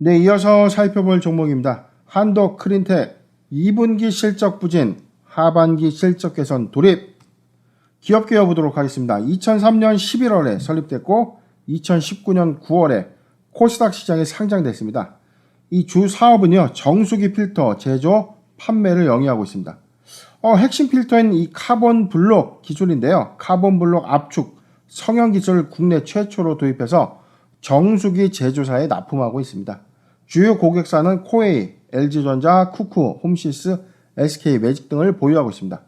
네, 이어서 살펴볼 종목입니다. 한도 크린텍 2분기 실적 부진, 하반기 실적 개선 돌입. 기업 개요보도록 하겠습니다. 2003년 11월에 설립됐고 2019년 9월에 코스닥 시장에 상장됐습니다. 이 주 사업은요, 정수기 필터 제조, 판매를 영위하고 있습니다. 핵심 필터인 이 카본 블록 기술인데요. 카본 블록 압축 성형 기술을 국내 최초로 도입해서 정수기 제조사에 납품하고 있습니다. 주요 고객사는 코웨이, LG전자, 쿠쿠, 홈시스, SK 매직 등을 보유하고 있습니다.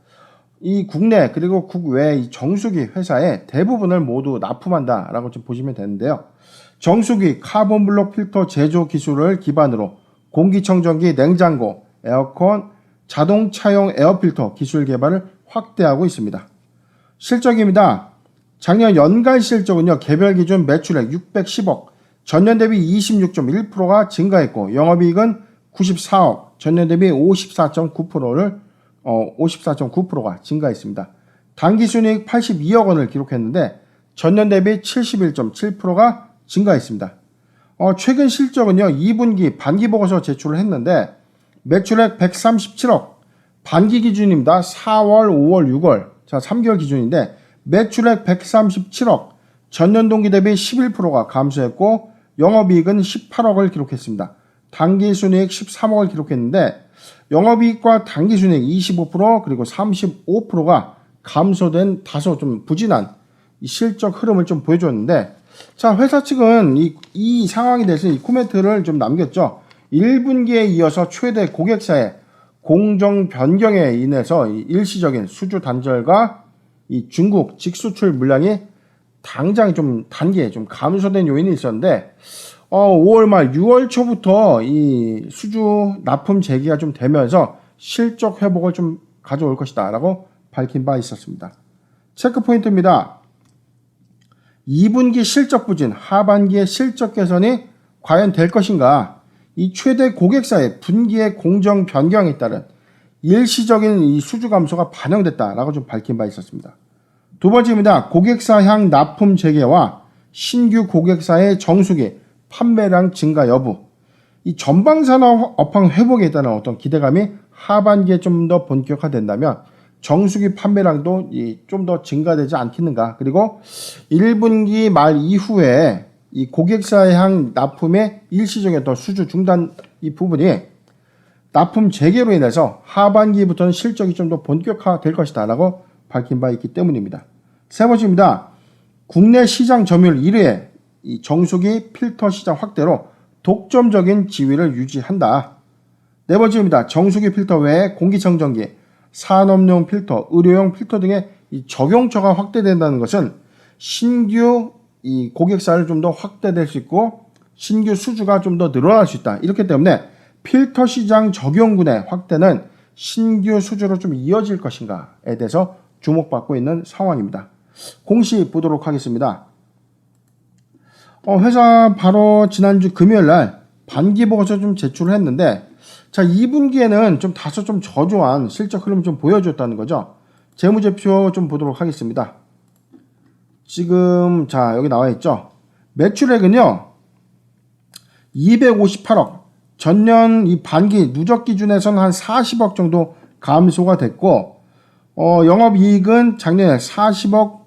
이 국내 그리고 국외 이 정수기 회사의 대부분을 모두 납품한다라고 좀 보시면 되는데요. 정수기 카본 블록 필터 제조 기술을 기반으로 공기청정기, 냉장고, 에어컨, 자동차용 에어필터 기술 개발을 확대하고 있습니다. 실적입니다. 작년 연간 실적은요, 개별 기준 매출액 610억, 전년 대비 26.1%가 증가했고, 영업이익은 94억, 전년 대비 54.9%가 증가했습니다. 당기순이익 82억 원을 기록했는데, 전년 대비 71.7%가 증가했습니다. 최근 실적은요, 2분기 반기 보고서 제출을 했는데, 매출액 137억, 반기 기준입니다. 4월, 5월, 6월, 자, 3개월 기준인데, 매출액 137억, 전년 동기 대비 11%가 감소했고 영업이익은 18억을 기록했습니다. 당기순이익 13억을 기록했는데 영업이익과 당기순이익 25% 그리고 35%가 감소된 다소 좀 부진한 실적 흐름을 좀 보여줬는데, 자, 회사 측은 이 상황에 대해서 이 코멘트를 좀 남겼죠. 1분기에 이어서 최대 고객사의 공정 변경에 인해서 일시적인 수주 단절과 이 중국 직수출 물량이 당장 좀 단기에 좀 감소된 요인이 있었는데, 5월 말 6월 초부터 이 수주 납품 재개가 좀 되면서 실적 회복을 좀 가져올 것이다 라고 밝힌 바 있었습니다. 체크 포인트입니다. 2분기 실적 부진, 하반기의 실적 개선이 과연 될 것인가? 이 최대 고객사의 분기의 공정 변경에 따른 일시적인 이 수주 감소가 반영됐다라고 좀 밝힌 바 있었습니다. 두 번째입니다. 고객사향 납품 재개와 신규 고객사의 정수기 판매량 증가 여부. 이 전방산업 업황 회복에 따른 어떤 기대감이 하반기에 좀 더 본격화된다면 정수기 판매량도 좀 더 증가되지 않겠는가. 그리고 1분기 말 이후에 이 고객사향 납품의 일시적인 어떤 수주 중단 이 부분이 납품 재개로 인해서 하반기부터는 실적이 좀 더 본격화될 것이다 라고 밝힌 바 있기 때문입니다. 세 번째입니다. 국내 시장 점유율 1위의 이 정수기 필터 시장 확대로 독점적인 지위를 유지한다. 네 번째입니다. 정수기 필터 외에 공기청정기, 산업용 필터, 의료용 필터 등의 이 적용처가 확대된다는 것은 신규 이 고객사를 좀 더 확대될 수 있고 신규 수주가 좀 더 늘어날 수 있다. 이렇기 때문에 필터 시장 적용군의 확대는 신규 수주로 좀 이어질 것인가에 대해서 주목받고 있는 상황입니다. 공시 보도록 하겠습니다. 회사 바로 지난주 금요일날 반기 보고서 좀 제출을 했는데, 자, 2분기에는 좀 다소 좀 저조한 실적 흐름 좀 보여줬다는 거죠. 재무제표 좀 보도록 하겠습니다. 지금 자, 여기 나와 있죠. 매출액은요 258억, 전년 이 반기 누적 기준에서는 한 40억 정도 감소가 됐고, 영업이익은 작년에 40억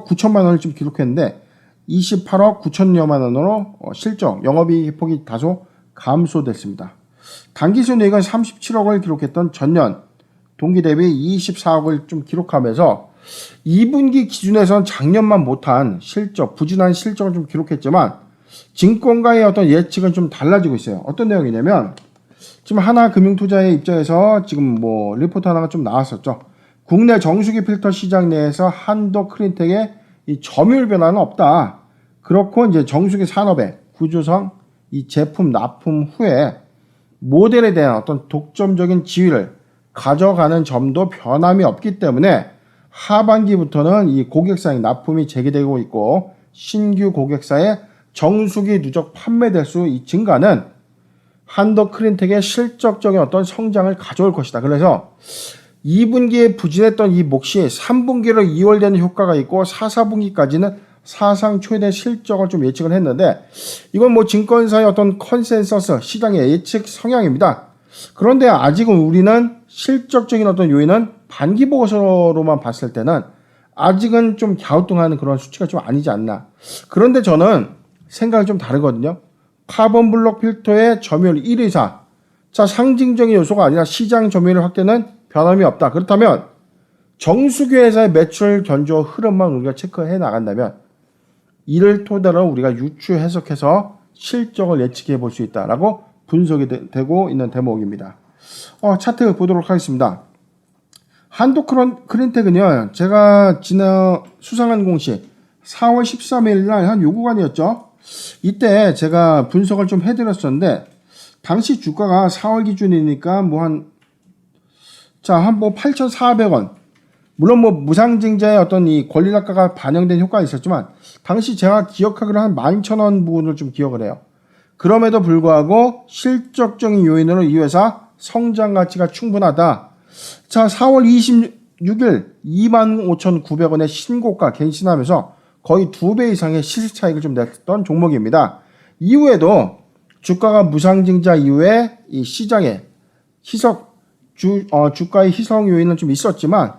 9천만 원을 좀 기록했는데 28억 9천여만 원으로 실적 영업이익 폭이 다소 감소됐습니다. 당기순이익은 37억을 기록했던 전년 동기 대비 24억을 좀 기록하면서 2분기 기준에서는 작년만 못한 실적, 부진한 실적을 좀 기록했지만 증권가의 어떤 예측은 좀 달라지고 있어요. 어떤 내용이냐면, 지금 하나금융투자의 입장에서 지금 뭐 리포트 하나가 좀 나왔었죠. 국내 정수기 필터 시장 내에서 한도 크린텍의 이 점유율 변화는 없다. 그렇고 이제 정수기 산업의 구조상 이 제품 납품 후에 모델에 대한 어떤 독점적인 지위를 가져가는 점도 변함이 없기 때문에 하반기부터는 이 고객사의 납품이 재개되고 있고 신규 고객사의 정수기 누적 판매 대수 이 증가는 한도 크린텍의 실적적인 어떤 성장을 가져올 것이다. 그래서 2분기에 부진했던 이 몫이 3분기로 이월되는 효과가 있고 4, 4분기까지는 사상 최대 실적을 좀 예측을 했는데 이건 뭐 증권사의 어떤 컨센서스, 시장의 예측 성향입니다. 그런데 아직은 우리는 실적적인 어떤 요인은 반기 보고서로만 봤을 때는 아직은 좀 갸우뚱하는 그런 수치가 좀 아니지 않나. 그런데 저는 생각이 좀 다르거든요. 카본 블록 필터의 점유율 1 이상. 자, 상징적인 요소가 아니라 시장 점유율 확대는 변함이 없다. 그렇다면 정수기회사의 매출 견조 흐름만 우리가 체크해 나간다면 이를 토대로 우리가 유추 해석해서 실적을 예측해 볼 수 있다라고 분석이 되고 있는 대목입니다. 차트 보도록 하겠습니다. 한도 크린텍은요, 제가 지난 수상한 공시 4월 13일 날 한 요 구간이었죠. 이때 제가 분석을 좀 해드렸었는데, 당시 주가가 4월 기준이니까 뭐 8,400원. 물론 뭐 무상증자의 어떤 이 권리락가가 반영된 효과가 있었지만, 당시 제가 기억하기로 한 11,000원 부분을 좀 기억을 해요. 그럼에도 불구하고 실적적인 요인으로 이 회사 성장 가치가 충분하다. 자, 4월 26일 25,900원의 신고가 갱신하면서 거의 2배 이상의 시세 차익을 좀 냈던 종목입니다. 이후에도 주가가 무상증자 이후에 이 시장에 주가의 희석 요인은 좀 있었지만,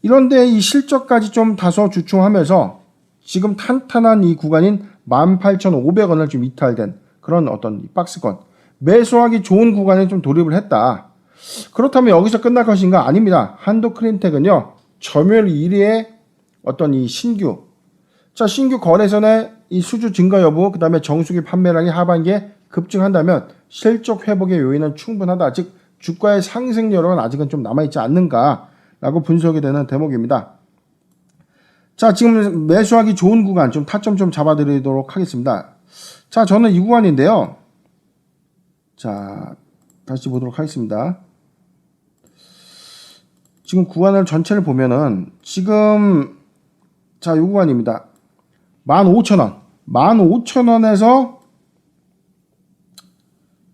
이런데 이 실적까지 좀 다소 주춤하면서 지금 탄탄한 이 구간인 18,500원을 좀 이탈된 그런 어떤 박스권, 매수하기 좋은 구간에 좀 돌입을 했다. 그렇다면 여기서 끝날 것인가? 아닙니다. 한도 크린텍은요, 점유율 1위의 어떤 이 신규 거래선의 이 수주 증가 여부, 그 다음에 정수기 판매량이 하반기에 급증한다면 실적 회복의 요인은 충분하다. 즉, 주가의 상승 여력은 아직은 좀 남아있지 않는가라고 분석이 되는 대목입니다. 자, 지금 매수하기 좋은 구간 좀 타점 좀 잡아드리도록 하겠습니다. 자, 저는 이 구간인데요. 자, 다시 보도록 하겠습니다. 지금 구간을 전체를 보면은 지금 자, 이 구간입니다. 15,000원. 15,000원에서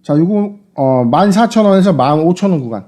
자, 요거 14,000원에서 15,000원 구간.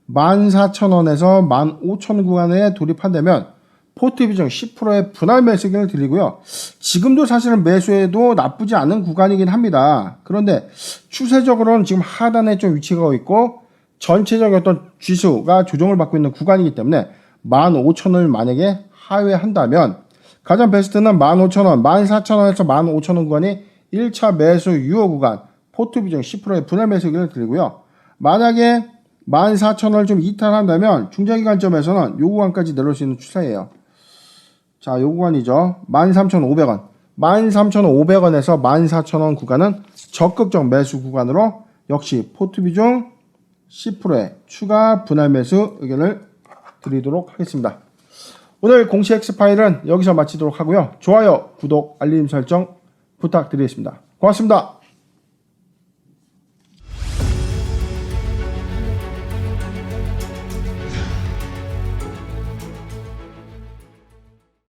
14,000원에서 15,000원 구간에 돌입한다면 포트 비중 10%의 분할 매수기를 드리고요. 지금도 사실은 매수해도 나쁘지 않은 구간이긴 합니다. 그런데 추세적으로는 지금 하단에 좀 위치하고 있고 전체적인 어떤 지수가 조정을 받고 있는 구간이기 때문에 15,000원을 만약에 하회한다면 가장 베스트는 15,000원, 14,000원에서 15,000원 구간이 1차 매수 유효 구간, 포트 비중 10%의 분할 매수기를 드리고요. 만약에 14,000원을 좀 이탈한다면 중장기관점에서는 요 구간까지 내려올 수 있는 추세예요. 자, 요 구간이죠. 13,500원. 13,500원에서 14,000원 구간은 적극적 매수 구간으로 역시 포트 비중 10%의 추가 분할 매수 의견을 드리도록 하겠습니다. 오늘 공시 X파일은 여기서 마치도록 하고요. 좋아요, 구독, 알림 설정 부탁드리겠습니다. 고맙습니다.